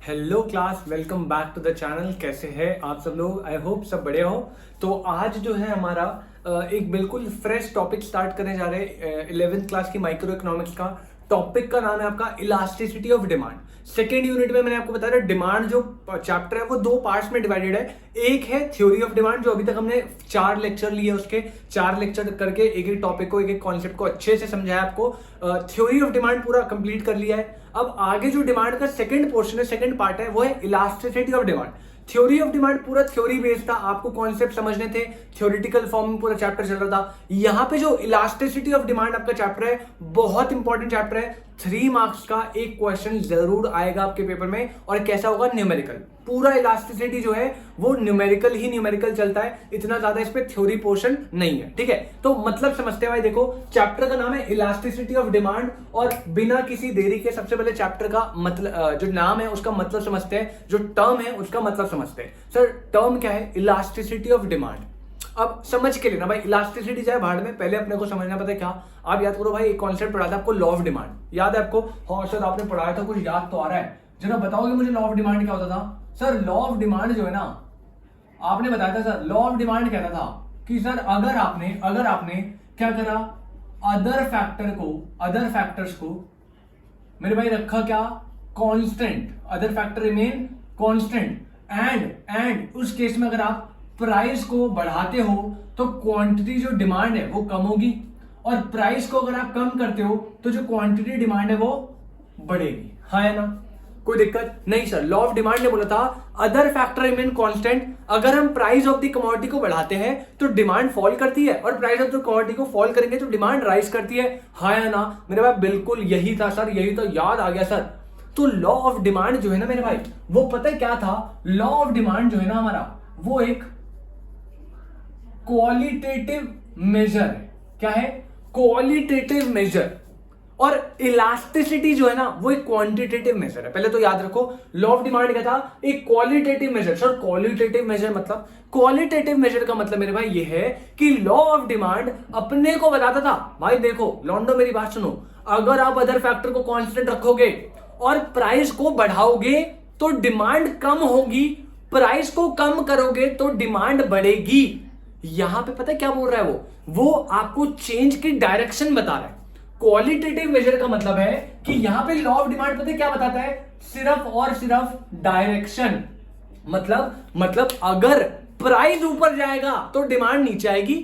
Hello class, welcome back to the channel. कैसे हैं आप सब लोग? आई होप सब बढ़िया हो। तो आज जो है हमारा एक बिल्कुल फ्रेश टॉपिक स्टार्ट करने जा रहे हैं 11th क्लास की माइक्रो इकोनॉमिक्स का। टॉपिक का नाम है आपका elasticity of demand. Second unit में मैंने आपको बताया डिमांड जो चैप्टर है वो दो पार्ट्स में डिवाइडेड है। एक है थ्योरी ऑफ डिमांड, जो अभी तक हमने 4 लेक्चर लिए, उसके 4 लेक्चर करके एक एक टॉपिक को, एक एक कॉन्सेप्ट को अच्छे से समझाया आपको। थ्योरी ऑफ डिमांड पूरा कंप्लीट कर लिया है। अब आगे जो डिमांड का सेकंड पोर्शन है, सेकंड पार्ट है, वो है elasticity of demand. Theory of demand पूरा थ्योरी बेस्ड था, आपको कॉन्सेप्ट समझने थे, थ्योरेटिकल फॉर्म में पूरा चैप्टर चल रहा था। यहाँ पे जो इलास्टिसिटी ऑफ डिमांड आपका चैप्टर है, बहुत इंपॉर्टेंट चैप्टर है। 3 मार्क्स का एक क्वेश्चन जरूर आएगा आपके पेपर में, और कैसा होगा? न्यूमेरिकल। पूरा इलास्टिसिटी जो है वो न्यूमेरिकल ही न्यूमेरिकल चलता है, इतना ज्यादा इस पे थ्योरी पोर्शन नहीं है। ठीक है, तो मतलब समझते हैं भाई। देखो, चैप्टर का नाम है इलास्टिसिटी ऑफ डिमांड, और बिना किसी देरी के सबसे पहले चैप्टर का मतलब जो नाम है उसका मतलब समझते हैं, जो टर्म है उसका मतलब समझते हैं। सर, टर्म क्या है? Elasticity of demand. अब समझ के लेना भाई, इलास्टिसिटी जाए भाड़ में, पहले अपने को समझना पता है क्या। आप याद करो भाई, एक कॉन्सेप्ट पढ़ा था आपको, लॉ ऑफ डिमांड। याद है आपको? हाँ सर, आपने पढ़ाया था, कुछ याद तो आ रहा है। जरा बताओगे मुझे लॉ ऑफ डिमांड क्या होता था? सर, लॉ ऑफ डिमांड जो है ना, आपने बताया था सर, लॉ ऑफ डिमांड कहता था कि सर अगर आपने क्या करा, अदर फैक्टर्स को मेरे भाई रखा क्या, constant, other factor remain constant, and उस केस में अगर आप प्राइस को बढ़ाते हो तो क्वांटिटी जो डिमांड है वो कम होगी, और प्राइस को अगर आप कम करते हो तो जो क्वांटिटी डिमांड है वो बढ़ेगी। हाँ है ना? कोई दिक्कत नहीं सर। लॉ ऑफ डिमांड ने बोला था अदर फैक्टर रिमेन कांस्टेंट, अगर हम प्राइस ऑफ द कमोडिटी को बढ़ाते हैं तो डिमांड फॉल करती है, और प्राइस ऑफ द कमोडिटी को फॉल करेंगे तो डिमांड राइज करती है। हाँ या ना मेरे भाई? बिल्कुल यही था सर, यही तो याद आ गया सर। तो लॉ ऑफ डिमांड जो है ना मेरे भाई, वो पता है क्या था? लॉ ऑफ डिमांड जो है ना हमारा, वो एक क्वालिटेटिव मेजर है। क्या है? Qualitative major. और इलास्टिसिटी जो है ना, वो एक क्वांटिटेटिव मेजर है। पहले तो याद रखो, लॉ ऑफ डिमांड क्या था? एक qualitative measure. Sir, qualitative measure मतलब? क्वालिटेटिव मेजर का मतलब मेरे भाई ये है कि लॉ ऑफ डिमांड अपने को बताता था भाई, देखो लॉन्डो मेरी बात सुनो, अगर आप अदर फैक्टर को कांस्टेंट रखोगे और प्राइस को बढ़ाओगे तो डिमांड कम होगी, प्राइस को कम करोगे तो डिमांड बढ़ेगी। यहां पे पता है क्या बोल रहा है वो आपको चेंज की डायरेक्शन बता रहा है। क्वालिटेटिव मेजर का मतलब है कि यहां पे लॉ ऑफ डिमांड पता है क्या बताता है? सिर्फ और सिर्फ डायरेक्शन। मतलब अगर प्राइस ऊपर जाएगा तो डिमांड नीचे आएगी,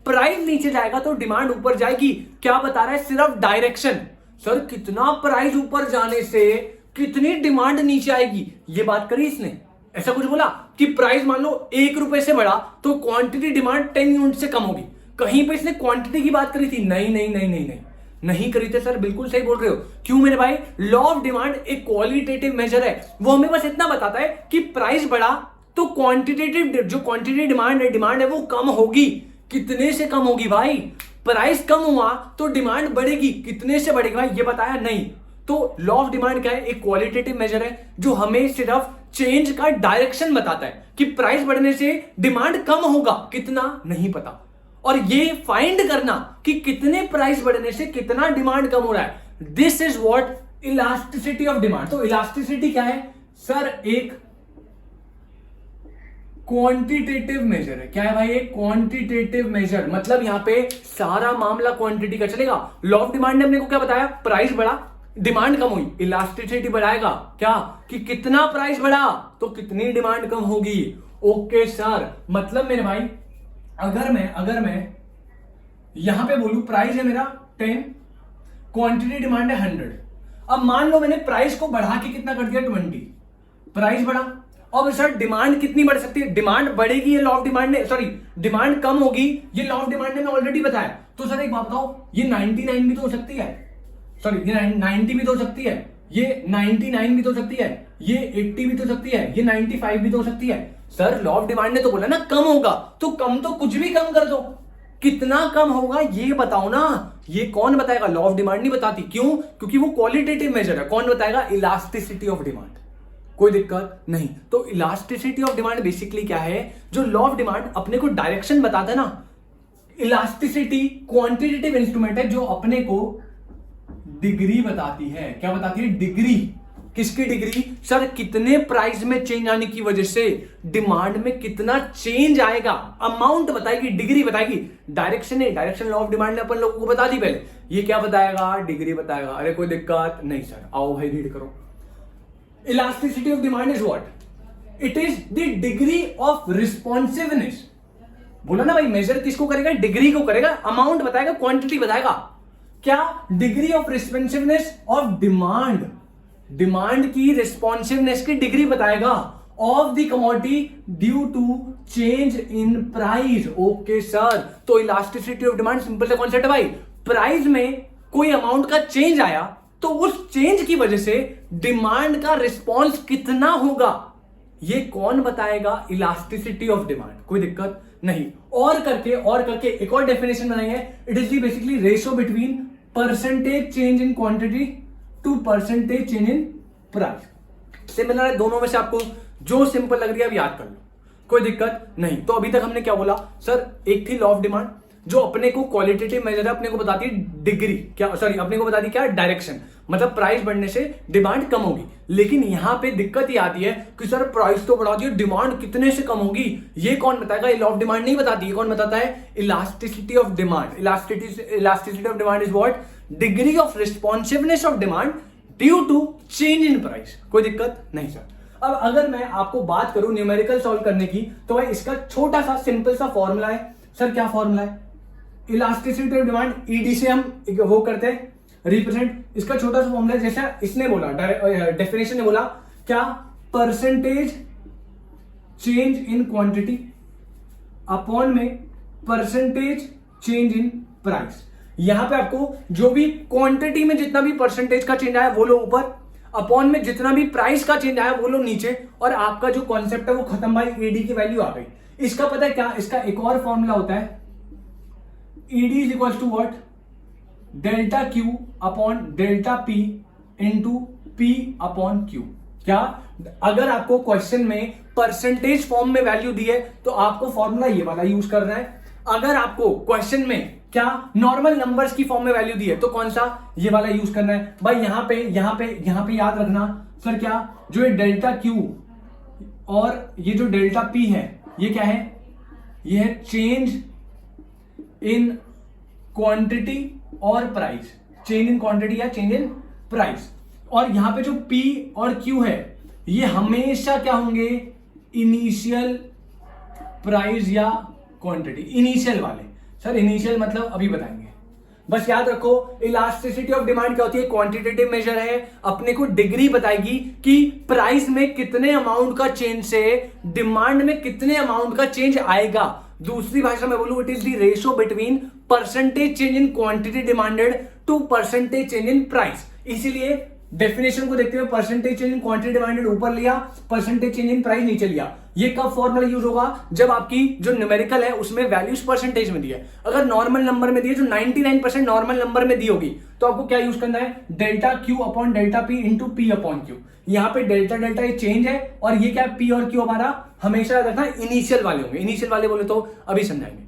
प्राइस नीचे जाएगा तो डिमांड ऊपर जाएगी। क्या बता रहा है? सिर्फ डायरेक्शन। सर, कितना प्राइस ऊपर जाने से कितनी डिमांड नीचे आएगी, ये बात करी इसने। ऐसा कुछ बोला कि प्राइस मान लो 1 रुपए से बढ़ा तो क्वांटिटी डिमांड 10 यूनिट से कम होगी। कहीं पे इसने क्वांटिटी की बात करी थी? नहीं करी थे सर। बिल्कुल सही बोल रहे हो। क्यों मेरे भाई? लॉ ऑफ डिमांड एक क्वालिटेटिव मेजर है, वो हमें बस इतना बताता है कि प्राइस बढ़ा तो क्वांटिटेटिव जो क्वांटिटी डिमांड है वो कम होगी। कितने से कम होगी भाई? प्राइस कम हुआ तो डिमांड बढ़ेगी, कितने से बढ़ेगी भाई? ये बताया नहीं। तो लॉ ऑफ डिमांड क्या है? एक क्वालिटेटिव मेजर है जो हमें सिर्फ चेंज का डायरेक्शन बताता है कि प्राइस बढ़ने से डिमांड कम होगा, कितना नहीं पता। और ये फाइंड करना कि कितने प्राइस बढ़ने से कितना डिमांड कम हो रहा है, this is what elasticity of demand. तो इलास्टिसिटी क्या है सर? एक क्वांटिटेटिव मेजर है। क्या है भाई? एक क्वांटिटेटिव मेजर। मतलब यहां पे सारा मामला क्वांटिटी का चलेगा। लॉ ऑफ डिमांड ने हमने को क्या बताया? प्राइस बढ़ा, डिमांड कम हुई, इलास्टिसिटी बढ़ाएगा क्या, कि कितना प्राइस बढ़ा तो कितनी डिमांड कम होगी। ओके सर, मतलब मेरे भाई अगर मैं यहां पे बोलूं प्राइस है मेरा 10, क्वांटिटी डिमांड है 100। अब मान लो मैंने प्राइस को बढ़ा के कितना कर दिया? 20। प्राइस बढ़ा। अब सर डिमांड कितनी बढ़ सकती है? डिमांड बढ़ेगी, ये लॉ ऑफ डिमांड ने, सॉरी डिमांड कम होगी, ये लॉ ऑफ डिमांड ने मैं ऑलरेडी बताया। तो सर एक बात बताओ, ये 99 भी तो हो सकती है, सॉरी ये 90 भी तो हो सकती है, ये 99 भी तो हो सकती है, ये 80 भी तो हो सकती है, ये 95 भी तो हो सकती है। सर, लॉ ऑफ डिमांड ने तो बोला ना कम होगा, तो कम तो कुछ भी कम कर दो, कितना कम होगा ये बताओ ना। ये कौन बताएगा? लॉ ऑफ डिमांड नहीं बताती। क्यों? क्योंकि वो क्वालिटेटिव मेजर है। कौन बताएगा? Elasticity of demand. कोई दिक्कत नहीं। तो इलास्टिसिटी ऑफ डिमांड बेसिकली क्या है? जो लॉ ऑफ डिमांड अपने को डायरेक्शन बताता है ना, इलास्टिसिटी क्वांटिटेटिव इंस्ट्रूमेंट है जो अपने को डिग्री बताती है। क्या बताती है? डिग्री। किसकी डिग्री? सर कितने प्राइस में चेंज आने की वजह से डिमांड में कितना चेंज आएगा, अमाउंट बताएगी, डिग्री बताएगी। डायरेक्शन है, डायरेक्शन लॉ ऑफ डिमांड ने अपन लोगों को बता दी पहले, ये क्या बताएगा? डिग्री बताएगा। अरे कोई दिक्कत नहीं सर, आओ भाई रीड करो। Elasticity of demand is what? It is the degree of responsiveness. बोला ना भाई, मेजर किसको करेगा? डिग्री को करेगा। अमाउंट बताएगा, क्वांटिटी बताएगा। क्या? Degree of responsiveness of demand, demand की रिस्पॉन्सिवनेस की डिग्री बताएगा of the commodity due to change in price. Okay sir, तो इलास्टिसिटी ऑफ डिमांड सिंपल सा कॉन्सेप्ट है भाई, प्राइस में कोई अमाउंट का चेंज आया तो उस चेंज की वजह से डिमांड का रिस्पॉन्स कितना होगा, ये कौन बताएगा? Elasticity of demand. कोई दिक्कत नहीं। और करके एक और डेफिनेशन बनाई है, it is the basically ratio between percentage change in quantity to percentage change in price. Similar है दोनों में से, आपको जो सिंपल लग रही है अब याद कर लो, कोई दिक्कत नहीं। तो अभी तक हमने क्या बोला सर? एक थी लॉ ऑफ डिमांड जो अपने को क्वालिटेटिव मेजर है, अपने को बताती है डिग्री, क्या सॉरी अपने को बताती क्या? डायरेक्शन, मतलब प्राइस बढ़ने से डिमांड कम होगी। लेकिन यहां पे दिक्कत ये आती है कि सर प्राइस तो बढ़ा दिया, डिमांड कितने से कम होगी, ये कौन बताएगा? लॉ ऑफ डिमांड नहीं बताती है, कौन बताता है? Elasticity of demand. Elasticity of demand is what? Degree of responsiveness of demand due to change in price. कोई दिक्कत नहीं सर। अब अगर मैं आपको बात करूं न्यूमेरिकल सॉल्व करने की, तो भाई इसका छोटा सा सिंपल सा फॉर्मूला है। सर क्या फॉर्मूला है? इलास्टिसिटी ऑफ डिमांड ईडी से हम वो करते हैं रिप्रेजेंट। इसका छोटा सा फॉर्मूला जैसा इसने बोला, डेफिनेशन ने बोला क्या? Percentage change in quantity upon में परसेंटेज चेंज इन प्राइस। यहां पे आपको जो भी क्वांटिटी में जितना भी परसेंटेज का चेंज आया वो लो ऊपर, अपॉन में जितना भी प्राइस का चेंज आया वो लो नीचे, और आपका जो कॉन्सेप्ट है वो खत्म भाई, ईडी की वैल्यू आ गई। इसका पता है क्या? इसका एक और फॉर्मूला होता है, ED is equals to what? Delta Q upon delta P into P upon Q। क्या? अगर आपको क्वेश्चन में परसेंटेज फॉर्म में वैल्यू दी है तो आपको फॉर्मूला ये वाला यूज करना है। अगर आपको क्वेश्चन में क्या नॉर्मल नंबर्स की फॉर्म में वैल्यू दी है तो कौन सा? ये वाला यूज करना है भाई। यहां पे याद रखना सर, क्या जो ये डेल्टा Q और ये जो डेल्टा P है ये क्या है? ये है चेंज इन क्वांटिटी और प्राइस, चेंज इन क्वांटिटी या चेंज इन प्राइस। और यहां पे जो P और Q है ये हमेशा क्या होंगे? इनिशियल प्राइस या क्वांटिटी, इनिशियल वाले। सर इनिशियल मतलब अभी बताएंगे, बस याद रखो। इलास्टिसिटी ऑफ डिमांड क्या होती है? क्वांटिटेटिव मेजर है, अपने को डिग्री बताएगी कि प्राइस में कितने अमाउंट का चेंज से डिमांड में कितने अमाउंट का चेंज आएगा। दूसरी भाषा में बोलूं, it is the ratio between percentage change in quantity demanded to percentage change in price. इसीलिए डेफिनेशन को देखते हुए percentage change in quantity demanded ऊपर लिया, परसेंटेज चेंज इन प्राइस नीचे लिया। ये कब फॉर्मूला यूज होगा? जब आपकी जो न्यूमेरिकल है उसमें वैल्यूज परसेंटेज में दी है। अगर नॉर्मल नंबर में दी है, जो 99% नॉर्मल नंबर में दी होगी, तो आपको क्या यूज करना है? Delta Q upon delta P into P upon Q। यहाँ पे डेल्टा डेल्टा ये चेंज है, और ये क्या? P और Q हमारा हमेशा याद रखना इनिशियल वाले होंगे। इनिशियल वाले बोले तो अभी समझाएंगे।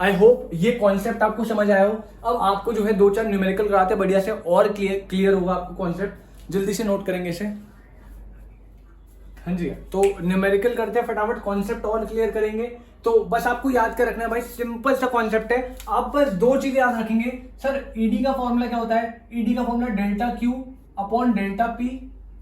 आई होप ये कॉन्सेप्ट आपको समझ आया हो। अब आपको जो है 2-4 न्यूमेरिकल कराते बढ़िया से और क्लियर होगा आपको कॉन्सेप्ट। जल्दी से नोट करेंगे इसे। हाँ जी, तो न्यूमेरिकल करते हैं फटाफट, कॉन्सेप्ट और क्लियर करेंगे। तो बस आपको याद कर रखना है भाई, सिंपल सा कॉन्सेप्ट है। आप बस 2 चीजें याद रखेंगे। सर ईडी का फॉर्मूला क्या होता है? ईडी का formula delta Q upon delta P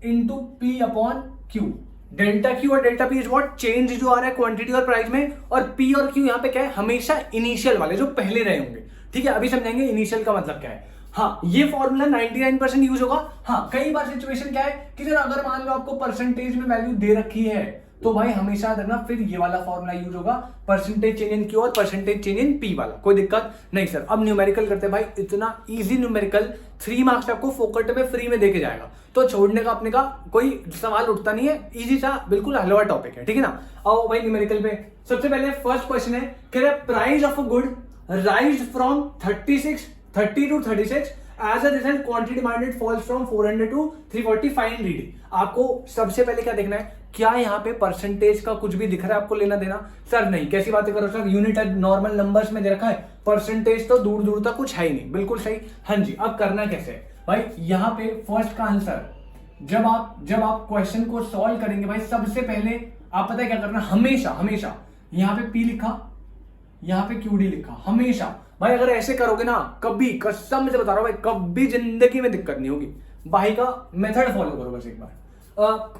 into P upon Q। Delta Q और delta P is what? Change जो आ रहा है क्वांटिटी और प्राइस में, और P और Q यहाँ पे क्या है? हमेशा इनिशियल वाले जो पहले रहे होंगे। ठीक है, अभी समझेंगे इनिशियल का मतलब क्या है। हाँ, ये फॉर्मूला 99% यूज होगा। हाँ, कई बार सिचुएशन क्या है कि सर अगर मान लो आपको परसेंटेज में वैल्यू दे रखी है तो भाई हमेशा रखना फिर ये वाला फॉर्मूला यूज होगा, परसेंटेज चेंज इन Q और परसेंटेज चेंज इन P वाला। कोई दिक्कत नहीं सर। अब न्यूमेरिकल करते हैं भाई, इतना इजी न्यूमेरिकल 3 मार्क्स आपको फोकट में फ्री में देके जाएगा, तो छोड़ने का अपने का कोई सवाल उठता नहीं है। इजी सा बिल्कुल हलवा टॉपिक है, ठीक है ना। आओ भाई न्यूमेरिकल पे। सबसे पहले फर्स्ट क्वेश्चन है, कह रहा है price of a good rise from 30 to 36 as a result quantity demanded falls from 400 to 340, find read. आपको सबसे पहले क्या देखना है? क्या यहाँ पे परसेंटेज का कुछ भी दिख रहा है आपको लेना देना? सर नहीं, कैसी बातें करो सर, यूनिट नॉर्मल नंबर्स में दे रखा है, परसेंटेज तो दूर दूर तक कुछ है ही नहीं। बिल्कुल सही। हाँ जी, अब करना कैसे भाई? यहाँ पे फर्स्ट का आंसर जब आप क्वेश्चन को सॉल्व करेंगे भाई, सबसे पहले आप पता है क्या करना, हमेशा यहां पे P लिखा, यहां पे QD लिखा, हमेशा भाई। अगर ऐसे करोगे ना, कभी कसम से बता रहा हूं भाई, कभी जिंदगी में दिक्कत नहीं होगी। भाई का मेथड फॉलो करो बस एक बार।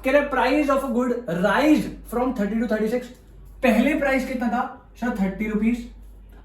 कह रहे price of a good rise from 30 to 36। पहले प्राइस कितना था सर 30 रुपीज,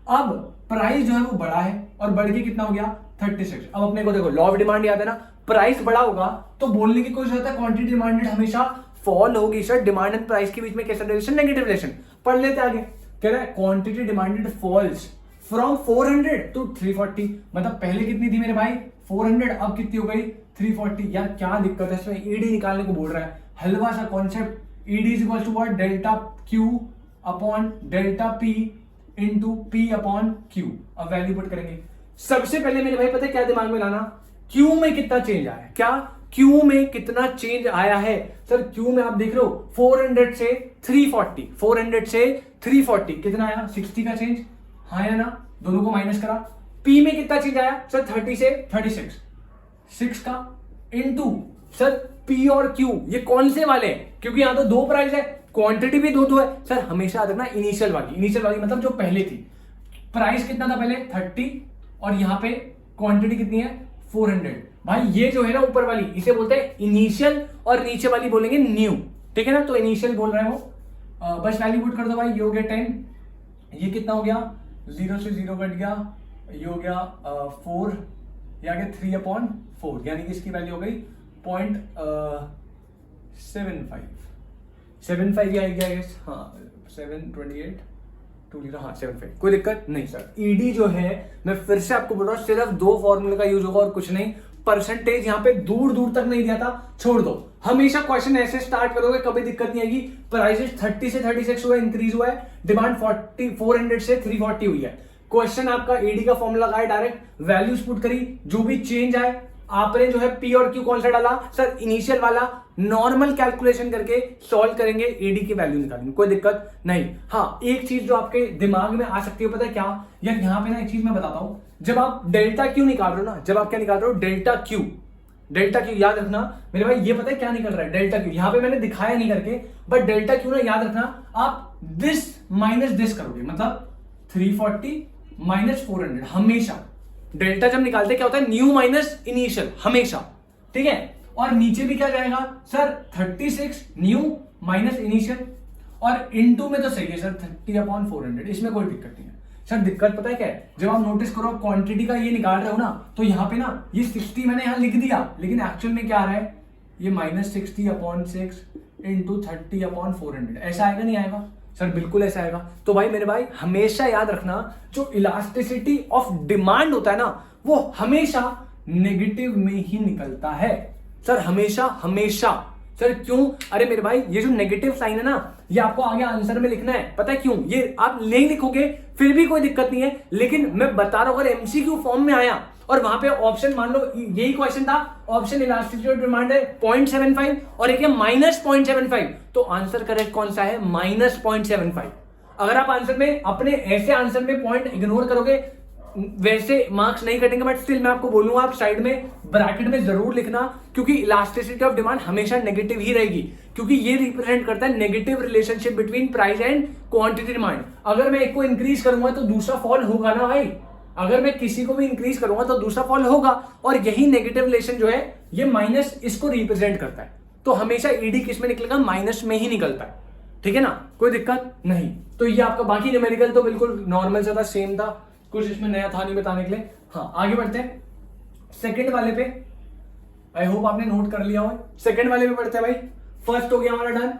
अब प्राइस जो है वो बढ़ा है और बढ़ के कितना हो गया 36। अब अपने को देखो लॉ ऑफ डिमांड याद है ना, प्राइस बढ़ा होगा तो बोलने की कोशिश होता है क्वांटिटी डिमांडेड हमेशा फॉल होगी सर। डिमांड एंड प्राइस के बीच में कैसा रिलेशन, नेगेटिव रिलेशन। पढ़ लेते आगे। कह रहा है quantity demanded falls from 400 to 340। मतलब पहले कितनी थी मेरे भाई 400, अब कितनी हो गई 340। यार क्या दिक्कत है इसमें, ईडी निकालने को बोल रहा है, हलवा सा concept. ED is equal to what, delta Q upon delta P into P upon Q. अब वैल्यू पुट करेंगे। सबसे पहले मेरे भाई पता है क्या दिमाग में लाना, क्यू में कितना चेंज आया है। क्या क्यू में कितना चेंज आया है सर? क्यू में आप देख रहे हो 400 से 340, 400 से 340 कितना आया, 60 का चेंज, हाँ या ना, दोनों को माइनस करा। पी में कितना चेंज आया सर 30 से 36, 6 का इंटू सर पी और क्यू ये कौन से वाले हैं, क्योंकि यहां तो दो प्राइस है, क्वांटिटी भी दो है सर। हमेशा याद रखना इनिशियल वाली मतलब जो पहले थी। प्राइस कितना था पहले 30 और यहां पे क्वांटिटी कितनी है 400। भाई ये जो है ना ऊपर वाली इसे बोलते हैं इनिशियल और नीचे वाली बोलेंगे न्यू, ठीक है ना। तो इनिशियल बोल रहे हैं वो। बस वैल्यू पुट कर दो भाई, ये हो गया 10, ये कितना हो गया 0 से 0 कट गया, ये हो गया 4, ये आ गया 3/4, यानी कि इसकी वैल्यू हो गई 0.75 ये आएगी आई गेस, हाँ 728 2 हाँ 75। कोई दिक्कत नहीं सर। ईडी जो है मैं फिर से आपको बोल रहा हूं सिर्फ दो फॉर्मूले का यूज होगा और कुछ नहीं। परसेंटेज यहाँ पे दूर दूर तक नहीं दिया था, छोड़ दो। हमेशा क्वेश्चन ऐसे स्टार्ट करोगे कभी दिक्कत नहीं आएगी। प्राइसेस 30 से 36 हुआ, इंक्रीज हुआ है। डिमांड 400 से 340 हुई है। क्वेश्चन आपका ईडी का फॉर्मूला लगाया, डायरेक्ट वैल्यूज पुट करी, जो भी चेंज आए आपने जो है पी और क्यू कौन सा डाला सर इनिशियल वाला। नॉर्मल कैलकुलेशन करके सॉल्व करेंगे, ईडी की वैल्यू निकालेंगे, कोई दिक्कत नहीं। हाँ एक चीज जो आपके दिमाग में आ सकती है पता है क्या, यार यहाँ पे ना एक चीज मैं बताता हूं, जब आप डेल्टा क्यू निकाल रहे हो ना, जब आप क्या निकाल रहे हो डेल्टा क्यू याद रखना मेरे भाई, ये पता है क्या निकल रहा है डेल्टा क्यू। यहाँ पे मैंने दिखाया नहीं करके, बट डेल्टा क्यू ना याद रखना आप दिस माइनस दिस करोगे, मतलब 340 माइनस 400। हमेशा डेल्टा जब निकालते क्या होता है न्यू माइनस इनिशियल, हमेशा, ठीक है। और नीचे भी क्या जाएगा सर 36 न्यू माइनस इनिशियल, और इनटू में तो सही है सर 30/400, इसमें कोई दिक्कत नहीं है सर। दिक्कत पता है क्या है, जब आप नोटिस करो क्वांटिटी का ये निकाल रहे हो ना, तो यहाँ पे ना ये 60 मैंने यहाँ लिख दिया, लेकिन एक्चुअल में क्या आ रहा है ये -60/6 इंटू 30/400। ऐसा आएगा नहीं आएगा सर? बिल्कुल ऐसा आएगा। तो भाई मेरे भाई हमेशा याद रखना जो इलास्टिसिटी ऑफ डिमांड होता है ना, वो हमेशा नेगेटिव में ही निकलता है सर, हमेशा सर। क्यों? अरे मेरे भाई ये जो नेगेटिव साइन है ना, ये आपको आगे आंसर में लिखना है। पता है क्यों? ये आप नहीं लिखोगे फिर भी कोई दिक्कत नहीं है, लेकिन मैं बता रहा हूं अगर एमसीक्यू फॉर्म में आया और वहां पे ऑप्शन मान लो यही क्वेश्चन था, ऑप्शन इलास्टिसिटी ऑफ डिमांड है 0.75 और एक है -0.75, तो आंसर करेक्ट कौन सा है -0.75। अगर आप आंसर में अपने ऐसे आंसर में पॉइंट इग्नोर करोगे वैसे मार्क्स नहीं कटेंगे, बट स्टिल मैं आपको बोलूंगा आप साइड में ब्रैकेट में जरूर लिखना, क्योंकि इलास्टिसिटी ऑफ डिमांड हमेशा नेगेटिव ही रहेगी, क्योंकि ये रिप्रेजेंट करता है negative relationship between price and quantity demand. अगर मैं एक को इंक्रीज करूंगा तो दूसरा फॉल होगा ना भाई, अगर मैं किसी को भी इंक्रीज करूंगा तो दूसरा फॉल होगा, और यही नेगेटिव रिलेशन जो है ये माइनस इसको रिप्रेजेंट करता है। तो हमेशा ईडी किस में निकलेगा, माइनस में ही निकलता है, ठीक है ना, कोई दिक्कत नहीं। तो ये आपका बाकी न्यूमेरिकल तो बिल्कुल नॉर्मल सा था, सेम था, कुछ इसमें नया था नहीं बताने के लिए। हाँ आगे बढ़ते हैं सेकंड वाले पे। आई होप आपने नोट कर लिया हो। सेकंड वाले पे बढ़ते हैं भाई, फर्स्ट हो गया हमारा डन,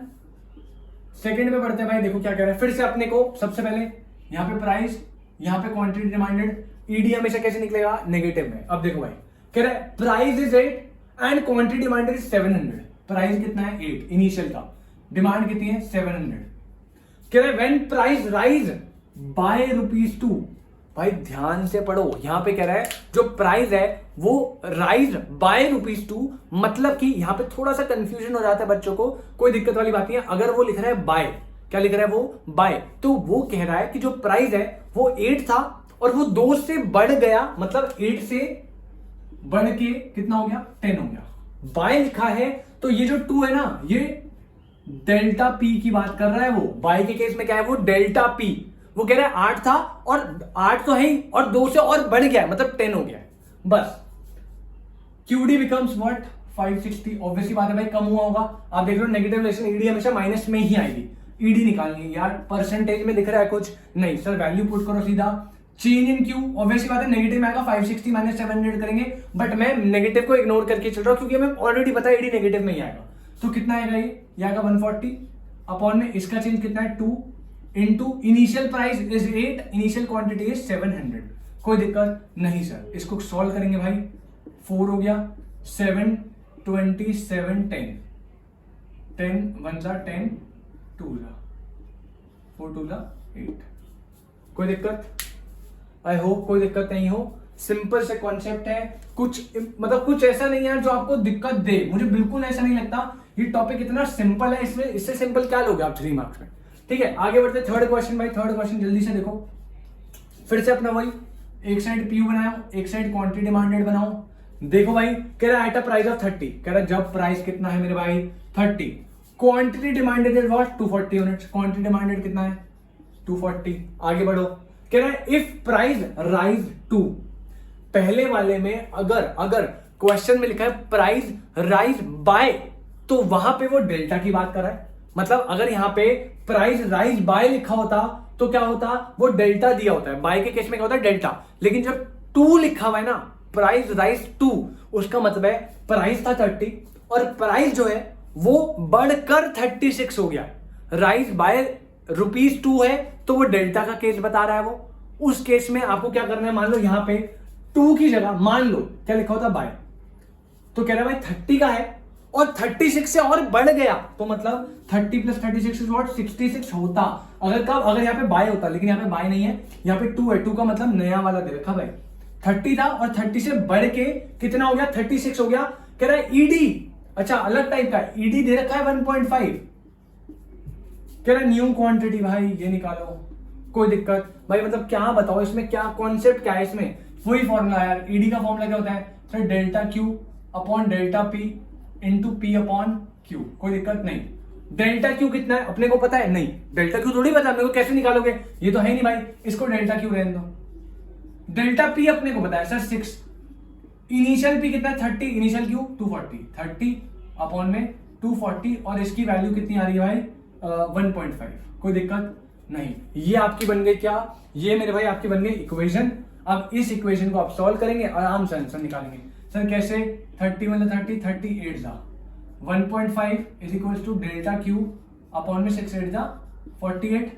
सेकंड पे बढ़ते हैं भाई। देखो क्या कह रहे हैं, फिर से अपने को सबसे पहले यहाँ पे प्राइस, यहाँ पे क्वांटिटी डिमांडेड, ईडी हमेशा कैसे निकलेगा नेगेटिव में। अब देखो भाई कह रहे हैं price is 8 and quantity demanded is 700। Price कितना है 8 इनिशियल का, डिमांड कितनी है 700। कह रहे हैं व्हेन प्राइस राइज बाय ₹2। भाई ध्यान से पढ़ो, यहां पे कह रहा है जो प्राइस है वो राइज बाय ₹2, मतलब कि यहां पे थोड़ा सा कंफ्यूजन हो जाता है बच्चों को, कोई दिक्कत वाली बात नहीं है। अगर वो लिख रहा है बाय, क्या लिख रहा है वो बाय, तो वो कह रहा है कि जो प्राइस है वो 8 था और वो 2 से बढ़ गया, मतलब 8 से बढ़ के कितना हो गया 10 हो गया, बाय लिखा है तो ये जो 2 है ना, ये डेल्टा पी की बात कर रहा है वो। बाय के केस में क्या है, वो डेल्टा पी, वो कह रहा है 8 था और 8 तो है ही और 2 से और बढ़ गया है, मतलब 10 हो गया है बस। QD becomes what 560। ऑब्वियसली बात है भाई, कम हुआ होगा। आप देख रहे हो नेगेटिव रिलेशन, ईडी हमेशा माइनस में ही आएगी। ईडी निकालनी है यार, परसेंटेज में दिख रहा है कुछ नहीं सर, वैल्यू पुट करो सीधा। चेंज इन क्यू, ऑब्वियसली बात है नेगेटिव में आएगा, 560 माइनस 700 करेंगे, बट मैं नेगेटिव को इग्नोर करके चल रहा हूं क्योंकि हमें ऑलरेडी पता है ईडी नेगेटिव में ही आएगा। तो कितना आएगा, ये आएगा 140 अपॉन में इसका चेंज कितना है 2 into initial price is 8, initial quantity is 700। कोई दिक्कत नहीं सर, इसको सॉल्व करेंगे भाई। 4 हो गया, 7 27 10 10 1 जा 10 2 जा 4 2 जा 8। कोई दिक्कत, आई होप कोई दिक्कत नहीं हो। सिंपल से कॉन्सेप्ट है, कुछ मतलब कुछ ऐसा नहीं है जो आपको दिक्कत दे, मुझे बिल्कुल ऐसा नहीं लगता। ये टॉपिक इतना सिंपल है, इसमें इससे सिंपल क्या लोगे आप 3 मार्क्स में। ठीक है, आगे बढ़ते थर्ड क्वेश्चन भाई। थर्ड क्वेश्चन जल्दी से देखो, फिर से अपना वही, एक साइड पीयू बनाओ, एक साइड क्वांटिटी डिमांडेड बनाओ। देखो भाई, कह रहा है एट अ प्राइस ऑफ 30, कह रहा है जब प्राइस कितना है मेरे भाई 30, quantity demanded is what 240 units, quantity demanded कितना है 240। आगे बढ़ो, कह रहा है इफ प्राइस राइज टू, पहले वाले में अगर क्वेश्चन में लिखा है प्राइस राइज बाय, तो वहां पे वो डेल्टा की बात कर रहा है। मतलब अगर यहां पे प्राइस राइज बाय लिखा होता तो क्या होता, वो डेल्टा दिया होता है। बाय के केस में क्या होता है डेल्टा, लेकिन जब 2 लिखा हुआ है ना, प्राइस राइज 2, उसका मतलब है प्राइस था 30 और प्राइस जो है वो बढ़कर 36 हो गया। राइज बाय ₹2 है तो वो डेल्टा का केस बता रहा है वो। उस केस में आपको क्या करना है, मान लो यहां पे 2 की जगह मान लो क्या लिखा होता बाय, तो कह रहा है भाई 30 का है और 36 से और बढ़ गया, तो मतलब 30 + 36 इज व्हाट 66 होता। अगर यहाँ पे बाय होता, लेकिन यहाँ पे बाय नहीं है, यहाँ पे 2 है, 2 का मतलब नया वाला दे रखा भाई। 30 था और 30 से बढ़ के कितना हो गया 36 हो गया। कह रहा है ईडी, अच्छा अलग टाइप का ईडी दे रखा है 1.5, कह रहा है न्यू क्वांटिटी भाई ये निकालो। कोई दिक्कत भाई, मतलब क्या बताओ इसमें क्या कॉन्सेप्ट क्या है, इसमें वही फॉर्मूला यार। ईडी का फॉर्मूला क्या होता है sir, delta Q upon delta P into P upon Q. कोई दिक्कत नहीं। डेल्टा क्यू कितना है अपने को पता है नहीं, डेल्टा क्यू थोड़ी पता है मेरे को, कैसे निकालोगे, ये तो है नहीं भाई, इसको डेल्टा क्यू रहने दो। डेल्टा पी अपने को पता है सर 6, इनिशियल पी कितना है 30, इनिशियल क्यू 240, 30 अपॉन में 240 और इसकी वैल्यू कितनी आ रही है भाई 1.5। कोई दिक्कत नहीं। ये आपकी बन गई क्या, ये मेरे भाई आपकी बन गई इक्वेशन। अब इस इक्वेशन को आप सॉल्व करेंगे, आराम से आंसर निकालेंगे। सर कैसे, 30 मतलब 30, 38 जा 1.5 is equal to delta Q upon में 6 8 जा 48,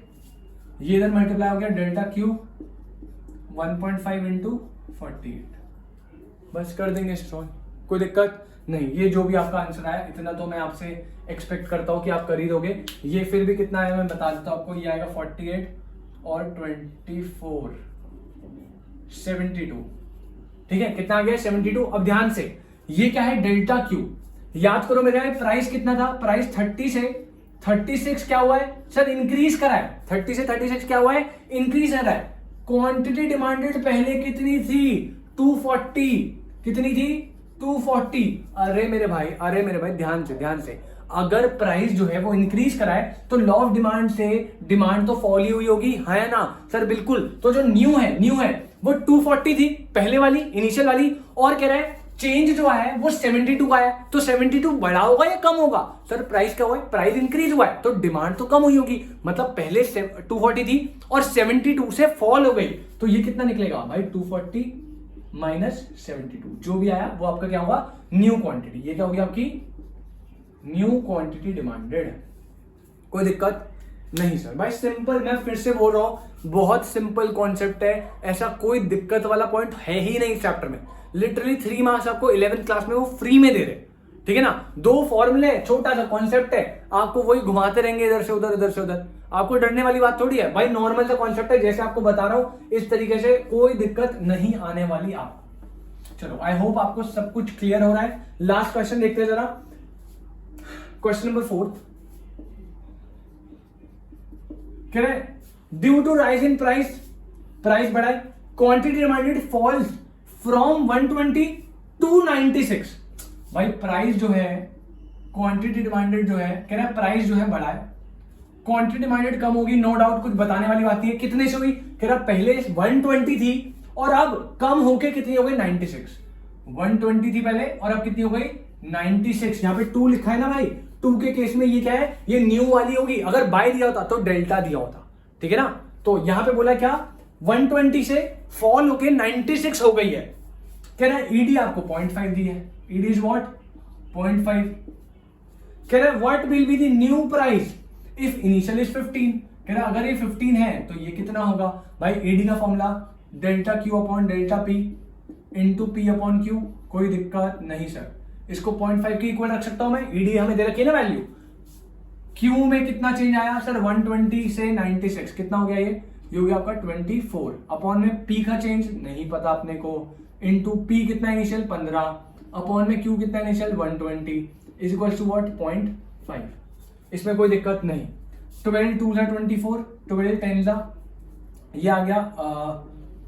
ये इधर मल्टीप्लाई हो गया डेल्टा क्यू 1.5 इंटू 48, बस कर देंगे सॉल्व। कोई दिक्कत नहीं। ये जो भी आपका आंसर आया इतना तो मैं आपसे एक्सपेक्ट करता हूं कि आप कर ही दोगे। ये फिर भी कितना है मैं बता देता हूं आपको, ये आएगा 48 और 24 72। ठीक है, कितना आ गया 72। अब ध्यान से, ये क्या है डेल्टा क्यू, याद करो मेरे प्राइस कितना था, प्राइस 30 से 36 क्या हुआ है सर, इंक्रीज करा है। 30 से 36 क्या हुआ है, इंक्रीज करा है। क्वांटिटी डिमांडेड पहले कितनी थी 240, कितनी थी 240। अरे मेरे भाई ध्यान से अगर प्राइस जो है वो इंक्रीज कराए तो लॉ ऑफ डिमांड से डिमांड तो फॉल ही हुई होगी, है ना सर, बिल्कुल। तो जो न्यू है वो 240 थी पहले वाली इनिशियल वाली, और कह रहा है चेंज जो आया है वो 72 आया, तो 72 बड़ा होगा या कम होगा सर, प्राइस क्या हुआ है, प्राइस इंक्रीज हुआ है तो डिमांड तो कम हुई होगी, मतलब पहले 240 थी और 72 से फॉल हो गई, तो ये कितना निकलेगा भाई 240 माइनस 72, जो भी आया वो आपका क्या होगा न्यू क्वांटिटी। ये क्या होगी आपकी न्यू क्वांटिटी डिमांडेड। कोई दिक्कत नहीं सर भाई, सिंपल, मैं फिर से बोल रहा हूं बहुत सिंपल कॉन्सेप्ट है, ऐसा कोई दिक्कत वाला पॉइंट है ही नहीं इस चैप्टर में। लिटरली 3 मार्क्स आपको 11th क्लास में वो फ्री में दे रहे, ठीक है ना। 2 फॉर्मूले, छोटा सा कॉन्सेप्ट है, आपको वही घुमाते रहेंगे इधर से उधर। आपको डरने वाली बात थोड़ी है भाई, नॉर्मल सा कॉन्सेप्ट है, जैसे आपको बता रहा हूं इस तरीके से कोई दिक्कत नहीं आने वाली आपको। चलो आई होप आपको सब कुछ क्लियर हो रहा है। लास्ट क्वेश्चन देखते हैं जरा, क्वेश्चन नंबर 4 कह रहे due to rise in price बढ़ा, quantity demanded falls from 120 to 96। भाई प्राइस जो है, क्वांटिटी डिमांडेड जो है, कह रहा है प्राइस जो है बढ़ा है, क्वांटिटी डिमांडेड कम होगी, नो डाउट, कुछ बताने वाली बात नहीं है। कितने से हुई, कह रहा पहले 120 थी और अब कम होके कितनी हो गई 96। 120 थी पहले और अब कितनी हो गई 96। यहाँ पे 2 लिखा है ना भाई, 2 के केस में ये क्या है, ये न्यू वाली होगी। अगर बाय दिया होता तो डेल्टा दिया होता, ठीक है ना। तो यहां पे बोला क्या, 120 से फॉल होके 96 हो गई है। कह रहा है ईडी आपको 0.5 दी है, ईडी इज व्हाट 0.5। कह रहा है what will be the new price if initial is 15। कह रहा है अगर ये 15 है तो ये कितना होगा भाई, ईडी का formula delta Q upon delta P into P upon Q. कोई दिक्कत नहीं सर, इसको 0.5 के इक्वल रख सकता हूं मैं। ईडी हमें दे रखी है ना वैल्यू, क्यू में कितना चेंज आया सर 120 से 96, कितना हो गया ये हो गया आपका 24 अपॉन में पी का चेंज नहीं पता अपने को, इंटू पी कितना इनिशियल 15 अपॉन में क्यू कितना initial 120 is equal to what 0.5। इसमें कोई दिक्कत नहीं। 12 2 सा 24, 12 10 सा ये आ गया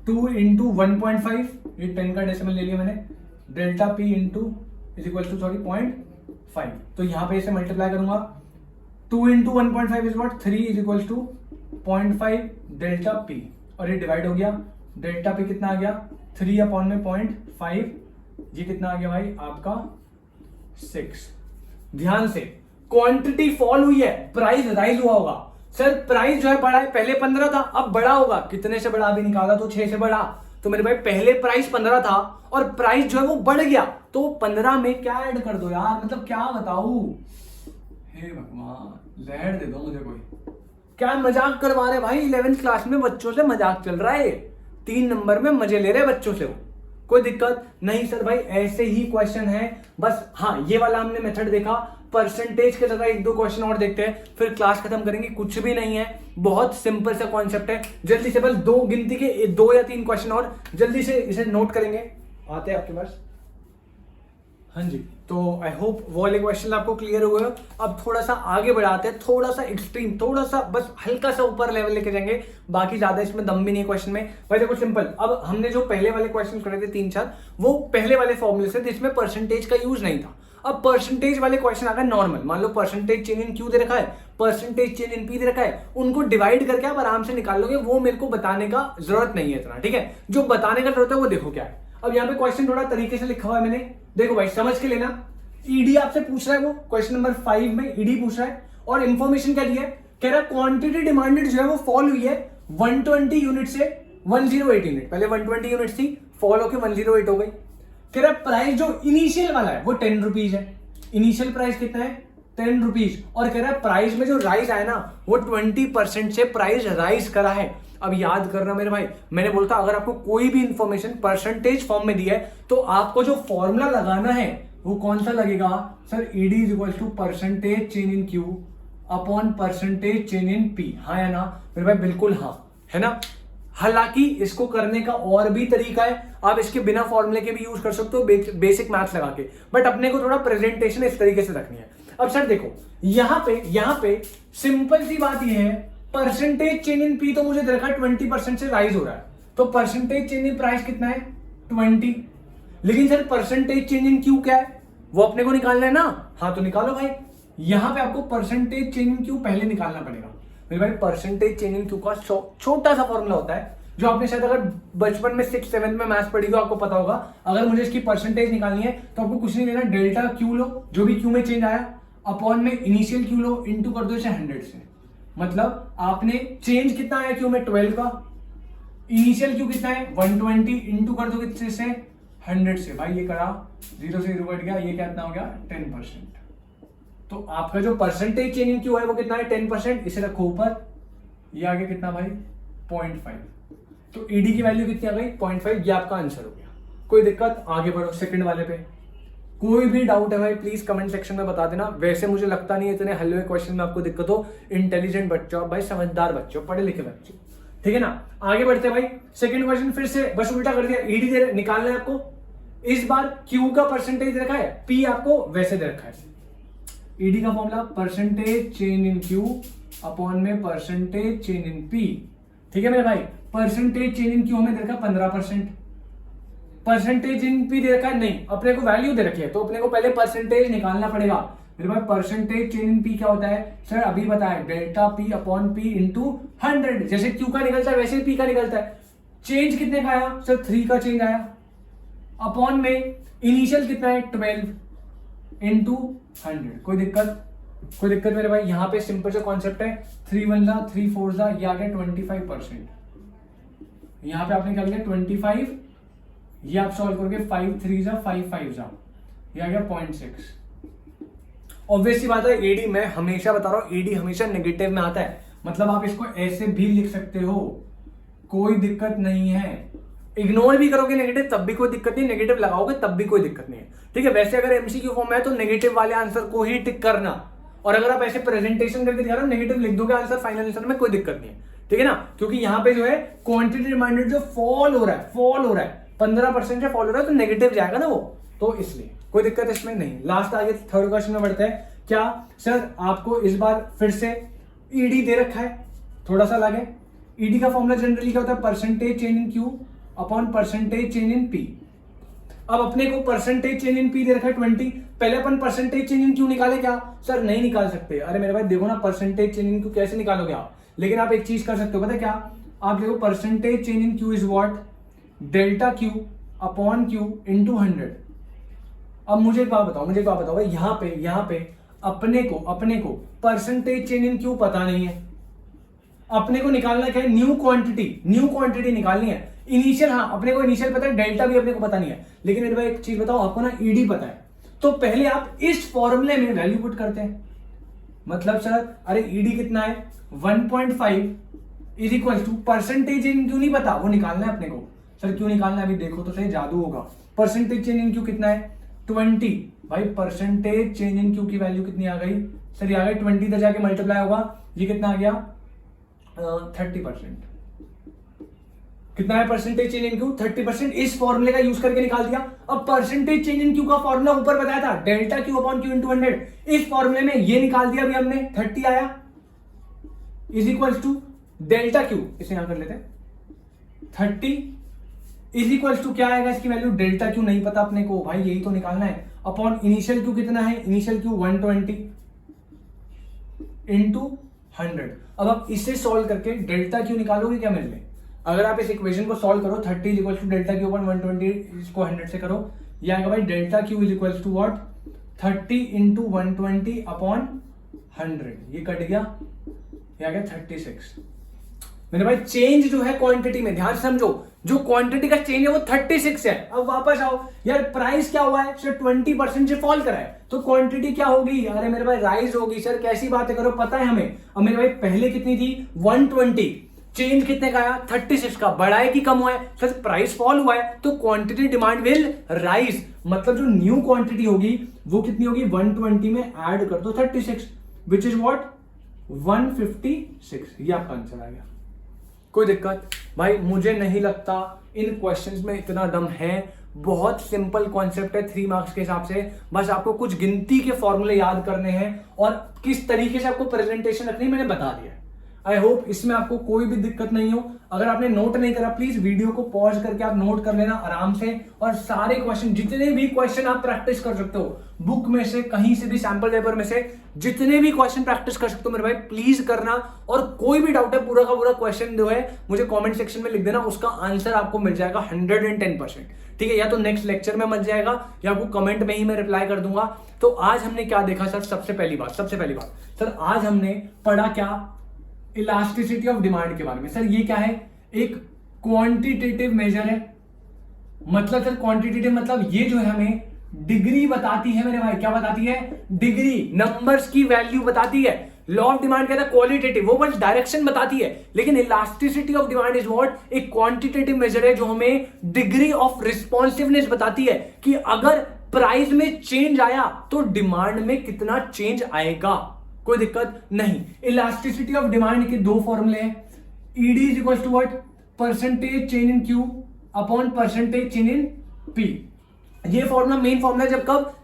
2 इंटू 1.5, ये 10 का डेसिमल ले लिया मैंने, delta P into is equal to 0.5। तो यहां पे इसे मल्टीप्लाई करूंगा, 2 into 1.5 is what 3 is equal to 0.5 delta P, और ये डिवाइड हो गया, डेल्टा पी कितना आ गया 3 अपॉन में 0.5, ये कितना आ गया भाई आपका 6। ध्यान से, क्वांटिटी फॉल हुई है, प्राइस राइज हुआ होगा। सर प्राइस जो है बढ़ा है, पहले 15 था अब बढ़ा होगा, कितने से बढ़ा अभी निकाला तो 6 से बढ़ा। तो मेरे भाई पहले प्राइस 15 था और प्राइस जो है वो बढ़ गया, तो 15 में क्या ऐड कर दो यार, मतलब क्या बताऊं, हे भगवान लहर दे दो मुझे कोई। क्या मजाक करवा रहे भाई, 11th क्लास में बच्चों से मजाक चल रहा है, 3 नंबर में मजे ले रहे बच्चों से। कोई दिक्कत नहीं सर भाई, ऐसे ही क्वेश्चन है बस। हाँ ये वाला हमने मेथड देखा, परसेंटेज के जगह 1-2 क्वेश्चन और देखते हैं फिर क्लास खत्म करेंगे। कुछ भी नहीं है, बहुत सिंपल सा कॉन्सेप्ट है। जल्दी से बस 2 गिनती के 2 या 3 क्वेश्चन और जल्दी से इसे नोट करेंगे। आते हैं आपके पास, हाँ जी। तो आई होप वो वाले क्वेश्चन आपको क्लियर हुए। अब थोड़ा सा आगे बढ़ाते हैं, थोड़ा सा एक्सट्रीम, थोड़ा सा बस हल्का सा ऊपर लेवल लेके जाएंगे, बाकी ज्यादा इसमें दम भी नहीं क्वेश्चन में। भाई देखो सिंपल, अब हमने जो पहले वाले क्वेश्चन करे थे 3-4, वो पहले वाले फॉर्मूले से जिसमें परसेंटेज का यूज नहीं था। अब परसेंटेज वाले क्वेश्चन अगर नॉर्मल, मान लो परसेंटेज चेंज इन क्यू दे रखा है, परसेंटेज चेंज इन पी दे रखा है, उनको डिवाइड करके आप आराम से निकाल लोगे, वो मेरे को बताने का जरूरत नहीं है इतना, ठीक है। जो बताने का जरूरत है वो देखो क्या है। अब यहाँ पे क्वेश्चन थोड़ा तरीके से लिखा हुआ है मैंने, देखो भाई समझ के लेना। ईडी आपसे पूछ रहा है, वो क्वेश्चन नंबर 5 में ईडी पूछ रहा है और इंफॉर्मेशन क्या दी है, कह रहा है क्वांटिटी डिमांडेड जो है वो फॉल हुई है 120 यूनिट से 108 यूनिट। पहले 120 यूनिट थी, फॉल होकर 108 हो गई। कह रहा है प्राइस जो इनिशियल वाला है वो 10 रुपीज है, इनिशियल प्राइस कितना है 10 रुपीज, और कह रहा है प्राइस में जो राइज आया ना वो 20% से प्राइस राइज करा है। अब याद करना मेरे भाई, मैंने बोलता अगर आपको कोई भी इंफॉर्मेशन परसेंटेज फॉर्म में दी है तो आपको जो फॉर्मूला लगाना है वो कौन सा लगेगा sir, ED is equal to percentage change in Q upon percentage change in P. हाँ या ना मेरे भाई, बिल्कुल हाँ, है ना। हालांकि इसको करने का और भी तरीका है, आप इसके बिना फॉर्मूले के भी यूज कर सकते हो, बेसिक मैथ्स लगा के, बट अपने को थोड़ा प्रेजेंटेशन इस तरीके से रखनी है। अब सर देखो यहां पे सिंपल सी बात ये है, परसेंटेज चेंज इन पी तो मुझे दे रखा है 20% से राइज हो रहा है, तो परसेंटेज चेंज इन प्राइस कितना है 20। लेकिन sir percentage change in Q क्या है वो अपने को निकालना है ना। हाँ तो निकालो भाई, यहां पे आपको परसेंटेज चेंज इन क्यू पहले निकालना पड़ेगा मेरे भाई। परसेंटेज चेंज इन क्यू का छोटा सा फॉर्मूला होता है जो आपने शायद अगर बचपन में 6-7 में मैथ्स पढ़ी तो आपको पता होगा। अगर मुझे इसकी परसेंटेज निकालनी है तो आपको कुछ नहीं लेना, डेल्टा क्यू लो, जो भी क्यू में चेंज आया, अपॉन में इनिशियल क्यू लो, इंटू कर दो इसे 100 से। मतलब आपने चेंज कितना आया क्यू में 12 का, इनिशियल क्यू कितना है 120, इंटू कर दो कितने से 100 से। भाई ये करा 0 से 0 कट गया, ये कितना हो गया 10%। तो आपका जो परसेंटेज चेंज इन क्यू है वो कितना है 10%, इसे रखो ऊपर, ये आ गया कितना भाई 0.5। तो ईडी की वैल्यू कितनी आ गई 0.5, ये आपका आंसर हो गया। कोई दिक्कत, आगे बढ़ो सेकंड वाले पे। कोई भी डाउट है भाई प्लीज कमेंट सेक्शन में बता देना। वैसे मुझे लगता नहीं है इतने हलवे क्वेश्चन में आपको दिक्कत हो, इंटेलिजेंट बच्चे हो भाई, समझदार बच्चे हो, पढ़े लिखे बच्चे, ठीक है ना। आगे बढ़ते हैं भाई, सेकंड क्वेश्चन फिर से बस उल्टा कर दिया, ईडी दे निकालना है आपको। इस बार क्यू का परसेंटेज रखा है, पी आपको वैसे दे रखा है। ईडी का formula percentage change in Q upon में परसेंटेज चेंज इन पी, ठीक है मेरे भाई। परसेंटेज चेंज इन क्यू हमें दे रखा 15%, परसेंटेज इन पी दे रखा है, नहीं, अपने को वैल्यू दे रखी है, तो अपने को पहले परसेंटेज निकालना पड़ेगा। मेरे पास परसेंटेज चेंज इन पी क्या होता है सर, अभी बताया, delta P upon P into 100। जैसे क्यू का निकलता है वैसे ही पी का निकलता है। चेंज कितने का आया सर, 3 का चेंज आया, अपॉन में इनिशियल कितना है 12 इंटू 100। कोई दिक्कत मेरे भाई। यहां पे सिंपल सा कॉन्सेप्ट है, 3 1 जा 3 4 जा, ये आ गया 25%। यहां पे आपने क्या लिया 25, ये आप सॉल्व करोगे 5 3 जा 5 5 जा, ये आ गया 0.6। ऑब्वियसली बात है, एडी मैं हमेशा बता रहा हूं, एडी हमेशा नेगेटिव में आता है, मतलब आप इसको ऐसे भी लिख सकते हो, कोई दिक्कत नहीं है। इग्नोर भी करोगे नेगेटिव तब भी कोई दिक्कत नहीं, नेगेटिव लगाओगे तब भी कोई दिक्कत नहीं है, ठीक है। वैसे अगर एमसीक्यू फॉर्म है तो नेगेटिव वाले आंसर को ही टिक करना, और अगर आप ऐसे प्रेजेंटेशन करके दिखा रहे हो नेगेटिव लिख दोगे आंसर फाइनल आंसर में, कोई दिक्कत नहीं है, ठीक है ना। क्योंकि यहाँ पे जो है क्वांटिटी डिमांडेड जो फॉल हो रहा है 15% से फॉल हो रहा है, तो नेगेटिव जाएगा ना वो, तो इसलिए कोई दिक्कत इसमें नहीं। लास्ट आगे थर्ड क्वेश्चन में बढ़ते हैं। क्या सर आपको इस बार फिर से ईडी दे रखा है, थोड़ा सा लगे। ईडी का फॉर्मूला जनरली क्या होता है, percentage change in Q upon percentage change in P. अब अपने को परसेंटेज चेंज इन पी दे रखा है 20, पहले अपन परसेंटेज चेंज इन क्यू निकाले क्या सर, नहीं निकाल सकते। अरे मेरे भाई देखो ना, परसेंटेज चेंज इन क्यू कैसे निकालोगे आप, लेकिन आप एक चीज कर सकते हो, पता है क्या, आप देखो percentage change in Q is what, delta Q upon Q into 100। अब मुझे एक बात बताओ भाई, यहाँ पे अपने को परसेंटेज चेंज इन क्यू पता नहीं है, अपने को निकालना क्या है, न्यू क्वांटिटी निकालनी है। इनिशियल, हाँ अपने को इनिशियल पता है, डेल्टा भी अपने को पता नहीं है, लेकिन मेरे भाई एक चीज बताओ, आपको ना ईडी पता है, तो पहले आप इस फॉर्मूले में वैल्यू पुट करते हैं। मतलब सर अरे ईडी कितना है 1.5 is equal to percentage in Q नहीं पता, वो निकालना है अपने को। सर क्यों निकालना है, अभी देखो तो सही, जादू होगा। परसेंटेज चेंज इन क्यू कितना है 20, भाई परसेंटेज चेंज इन क्यू की वैल्यू कितनी आ गई सर, ये आ गई 20 तक जाके मल्टीप्लाई होगा, ये कितना आ गया 30%। कितना है परसेंटेज चेंज इन क्यू 30%, इस फॉर्मूले का यूज करके निकाल दिया। अब परसेंटेज चेंज इन क्यू का फॉर्मूला ऊपर बताया था, delta Q upon Q into 100, इस फॉर्मूले में ये निकाल दिया अभी हमने, 30 आया is equal to delta Q, इसे यहां कर लेते हैं, 30 इज इक्वल टू क्या आएगा इसकी वैल्यू, डेल्टा क्यू नहीं पता अपने को, भाई यही तो निकालना है, अपॉन इनिशियल क्यू कितना है, इनिशियल क्यू 120 इंटू 100। अब आप इसे सॉल्व करके डेल्टा क्यू निकालोगे क्या मेरे में, अगर आप इस इक्वेशन को सॉल्व करो 30 is equal to delta Q upon 120, इसको 100 से करो, ये आएगा भाई delta Q is equal to what 30 into 120 upon 100, ये कट गया, ये आ गया 36। मेरे भाई चेंज जो है क्वांटिटी में, ध्यान समझो, जो क्वांटिटी का चेंज है वो 36 है। अब वापस आओ यार, प्राइस क्या हुआ है सर, 20% से फॉल करा है, तो क्वांटिटी क्या होगी, अरे मेरे भाई राइज होगी। सर कैसी बातें करो, पता है हमें। अब मेरे भाई पहले कितनी थी 120, चेंज कितने का आया 36 का, बढ़ा है कि कम हुआ है सर, प्राइस फॉल हुआ है, तो क्वांटिटी डिमांड विल राइज, मतलब जो न्यू क्वांटिटी होगी वो कितनी होगी 120 में ऐड कर दो 36, विच इज व्हाट 156, ये आपका आंसर आ गया। कोई दिक्कत भाई, मुझे नहीं लगता इन क्वेश्चंस में इतना दम है, बहुत सिंपल कॉन्सेप्ट है 3 मार्क्स के हिसाब से, बस आपको कुछ गिनती के फॉर्मूले याद करने हैं और किस तरीके से आपको प्रेजेंटेशन रखनी है मैंने बता दिया। आई होप इसमें आपको कोई भी दिक्कत नहीं हो। अगर आपने नोट नहीं करा प्लीज वीडियो को पॉज करके आप नोट कर लेना आराम से, और सारे क्वेश्चन, जितने भी क्वेश्चन आप प्रैक्टिस कर सकते हो बुक में से, कहीं से भी, सैंपल पेपर में से, जितने भी क्वेश्चन प्रैक्टिस कर सकते हो मेरे भाई प्लीज करना। और कोई भी डाउट है पूरा का पूरा क्वेश्चन जो है मुझे कॉमेंट सेक्शन में लिख देना, उसका आंसर आपको मिल जाएगा 110%, ठीक है। या तो नेक्स्ट लेक्चर में मिल जाएगा या आपको कमेंट में ही मैं रिप्लाई कर दूंगा। तो आज हमने क्या देखा सर, सबसे पहली बात सर, आज हमने पढ़ा क्या, इलास्टिसिटी ऑफ डिमांड के बारे में। सर ये क्या है, एक क्वांटिटेटिव मेजर है, मतलब सर क्वांटिटेटिव मतलब ये जो है हमें डिग्री बताती है मेरे भाई, क्या बताती है, डिग्री, नंबर्स की वैल्यू बताती है। लॉ ऑफ डिमांड कहता है क्वालिटेटिव, वो बस डायरेक्शन बताती है, लेकिन elasticity of demand is what, एक क्वांटिटेटिव मेजर है जो हमें डिग्री ऑफ रिस्पॉन्सिवनेस बताती है कि अगर प्राइस में चेंज आया तो डिमांड में कितना चेंज आएगा। कोई दिक्कत नहीं। इलास्टिसिटी ऑफ डिमांड के 2 फॉर्मूले हैं, ED is equal to what, percentage change in Q upon percentage change in P. ये फॉर्मूला मेन फॉर्मूला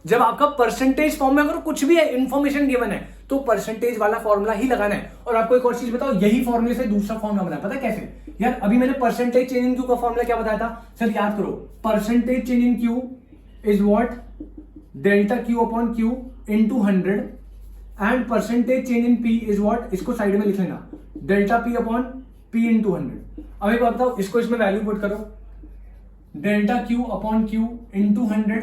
जब आपका परसेंटेज फॉर्म में अगर कुछ भी है इंफॉर्मेशन गिवन है तो परसेंटेज वाला फॉर्मूला ही लगाना है। और आपको एक और चीज बताओ, यही फॉर्मूले से दूसरा फॉर्मूला बना है, पता है कैसे यार? अभी मैंने परसेंटेज चेंज इन क्यू का फॉर्मूला क्या बताया था, सर याद करो, percentage change in Q is what, delta Q upon Q into 100 and percentage change in P is what, इसको साइड में लिख लेना, delta P upon P into 100। अब एक बात बताओ, इसको इसमें वैल्यू पुट करो, delta Q upon Q into 100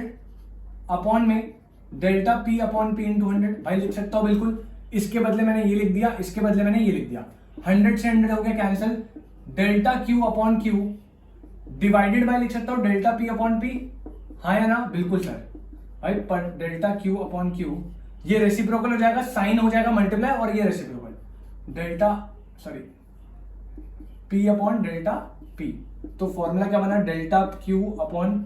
upon में delta P upon P into 100। भाई लिख सकता हूं बिल्कुल, इसके बदले मैंने ये लिख दिया, इसके बदले मैंने ये लिख दिया, 100 से 100 हो गया cancel, delta Q upon Q divided by लिख सकता हूं डेल्टा पी अपॉन पी, हाँ या ना? बिल्कुल सर भाई, पर डेल्टा क्यू अपॉन क्यू ये रेसिप्रोकल हो जाएगा, साइन हो जाएगा मल्टीप्लाई, और ये reciprocal delta sorry P upon delta P. तो फॉर्मूला क्या बना, delta Q upon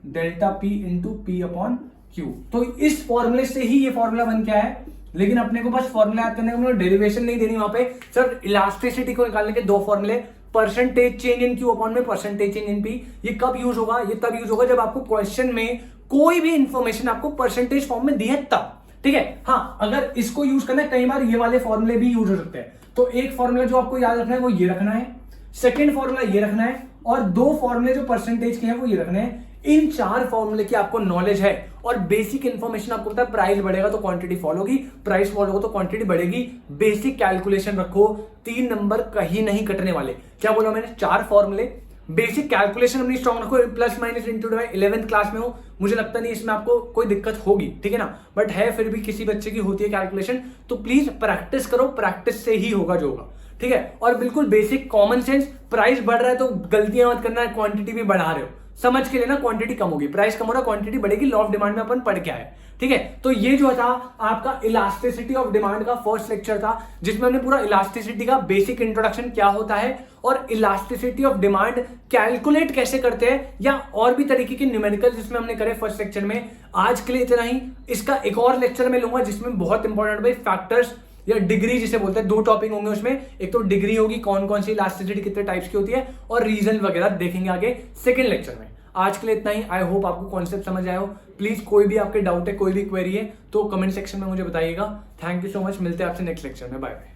delta P into P upon Q. तो इस फॉर्मूले से ही ये फॉर्मूला बन के आया है, लेकिन अपने को बस फॉर्मूला याद करने को, डेरिवेशन नहीं देनी वहां पे। सर इलास्टिसिटी को निकालने के दो फॉर्मूले, percentage change in Q upon में परसेंटेज चेंज इन पी। ये कब यूज होगा, ये तब यूज होगा जब आपको क्वेश्चन में कोई भी इंफॉर्मेशन आपको परसेंटेज फॉर्म में दी है तब, ठीक है। हाँ, अगर इसको यूज करना है, कई बार ये वाले फॉर्मूले भी यूज हो सकते हैं। तो एक फॉर्मूला जो आपको याद रखना है वो ये रखना है, सेकेंड फॉर्मूला ये रखना है, और दो फॉर्मूले जो परसेंटेज के हैं वो ये रखने हैं। इन चार फॉर्मूले की आपको नॉलेज है और बेसिक इंफॉर्मेशन आपको पता है, प्राइस बढ़ेगा तो क्वांटिटी फॉलो होगी, प्राइस फॉलो होगा तो क्वांटिटी बढ़ेगी। बेसिक कैलकुलेशन रखो, 3 नंबर कहीं नहीं कटने वाले। क्या बोला मैंने, 4 फॉर्मूले, बेसिक कैलकुलेशन अपनी स्ट्रॉन्ग रखो, plus minus into divide. 11th class में हो, मुझे लगता नहीं इसमें आपको कोई दिक्कत होगी, ठीक है ना, बट है फिर भी किसी बच्चे की होती है कैलकुलेशन, तो प्लीज प्रैक्टिस करो, प्रैक्टिस से ही होगा जो होगा, ठीक है। और बिल्कुल बेसिक कॉमन सेंस, प्राइस बढ़ रहा है तो गलतियां मत करना है, क्वांटिटी भी बढ़ा रहे हो समझ के लेना, क्वांटिटी कम होगी, प्राइस कम हो रहा है क्वांटिटी बढ़ेगी, लॉ ऑफ डिमांड में अपन पढ़ के आए, ठीक है। तो ये जो था आपका इलास्टिसिटी ऑफ डिमांड का फर्स्ट लेक्चर था, जिसमें हमने पूरा इलास्टिसिटी का बेसिक इंट्रोडक्शन क्या होता है और इलास्टिसिटी ऑफ डिमांड कैलकुलेट कैसे करते हैं, या और भी तरीके के न्यूमेरिकल जिसमें हमने करे फर्स्ट लेक्चर में। आज के लिए इतना ही, इसका एक और लेक्चर मैं लूंगा जिसमें बहुत इंपॉर्टेंट भाई फैक्टर्स या डिग्री जिसे बोलते हैं, 2 टॉपिक होंगे उसमें। एक तो डिग्री होगी, कौन कौन सी इलास्टिसिटी कितने टाइप्स की होती है, और रीजन वगैरह देखेंगे आगे सेकंड लेक्चर में। आज के लिए इतना ही, आई होप आपको कॉन्सेप्ट समझ आया हो। प्लीज कोई भी आपके डाउट है, कोई भी क्वेरी है तो कमेंट सेक्शन में मुझे बताइएगा। थैंक यू सो मच, मिलते हैं आपसे नेक्स्ट लेक्चर में, बाय बाय।